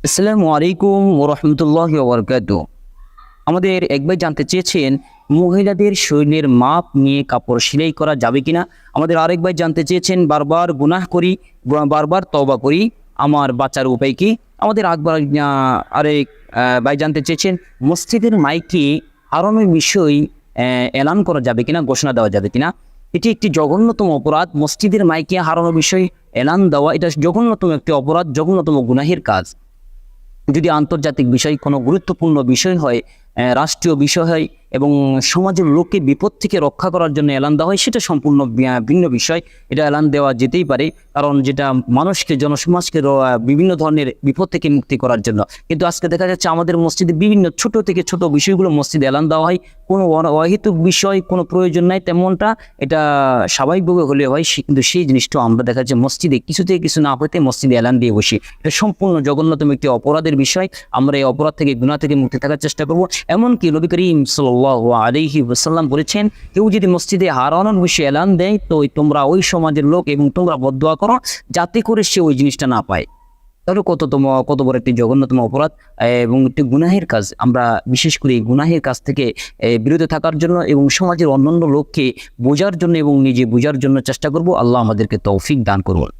আসসালামু আলাইকুম ওরহমতুল্লাহি ওয়াবারাকাতুহু। আমাদের এক ভাই জানতে চেয়েছেন মহিলাদের শরীরের মাপ নিয়ে কাপড় সেলাই করা যাবে কিনা। আমাদের আরেক ভাই জানতে চেয়েছেন বারবার গুনাহ করি, বারবার তওবা করি, আমার বাঁচার উপায় কি। আমাদের আরেক ভাই জানতে চেয়েছেন মসজিদের মাইকে হারানোর বিষয় এলান করা যাবে কিনা, ঘোষণা দেওয়া যাবে কিনা। এটি একটি জঘন্যতম অপরাধ। মসজিদের মাইকে হারানোর বিষয় এলান দেওয়া এটা জঘন্যতম একটি অপরাধ, জঘন্যতম গুনাহের কাজ। যদি আন্তর্জাতিক বিষয় কোনো গুরুত্বপূর্ণ বিষয় হয়, রাষ্ট্রীয় বিষয় হয় এবং সমাজের লোককে বিপদ থেকে রক্ষা করার জন্য এলান দেওয়া হয়, সেটা সম্পূর্ণ ভিন্ন বিষয়। এটা এলান দেওয়া যেতেই পারে, কারণ যেটা মানুষকে, জনসমাজকে বিভিন্ন ধরনের বিপদ থেকে মুক্তি করার জন্য। কিন্তু আজকে দেখা যাচ্ছে আমাদের মসজিদে বিভিন্ন ছোট থেকে ছোট বিষয়গুলো মসজিদে এলান দেওয়া হয়। কোনো অহেতুক বিষয়, কোনো প্রয়োজন নাই তেমনটা, এটা স্বাভাবিকভাবে হলে হয়, কিন্তু সেই জিনিসটা আমরা দেখা যাচ্ছে মসজিদে কিছু থেকে কিছু না হতে মসজিদে এলান দিয়ে বসি। এটা সম্পূর্ণ জঘন্যতম একটি অপরাধের বিষয়। আমরা এই অপরাধ থেকে, গুনাহ থেকে মুক্তি থাকার চেষ্টা করব। এমনকি নবী করিম সাল্লাল্লাহু আলাইহি ওয়াসাল্লাম বলেছেন, কেউ যদি মসজিদে হারানোর বিষয়ে এলান দেয় তো তোমরা ওই সমাজের লোক এবং তোমরা বদদোয়া করো যাতে করে সে ওই জিনিসটা না পায়। তাহলে কত বড় একটি জঘন্যতম অপরাধ এবং একটি গুনাহের কাজ। আমরা বিশেষ করে এই গুনাহের কাজ থেকে বিরত থাকার জন্য এবং সমাজের অন্যান্য লোককে বোঝার জন্য এবং নিজে বোঝার জন্য চেষ্টা করব। আল্লাহ আমাদেরকে তৌফিক দান করুন।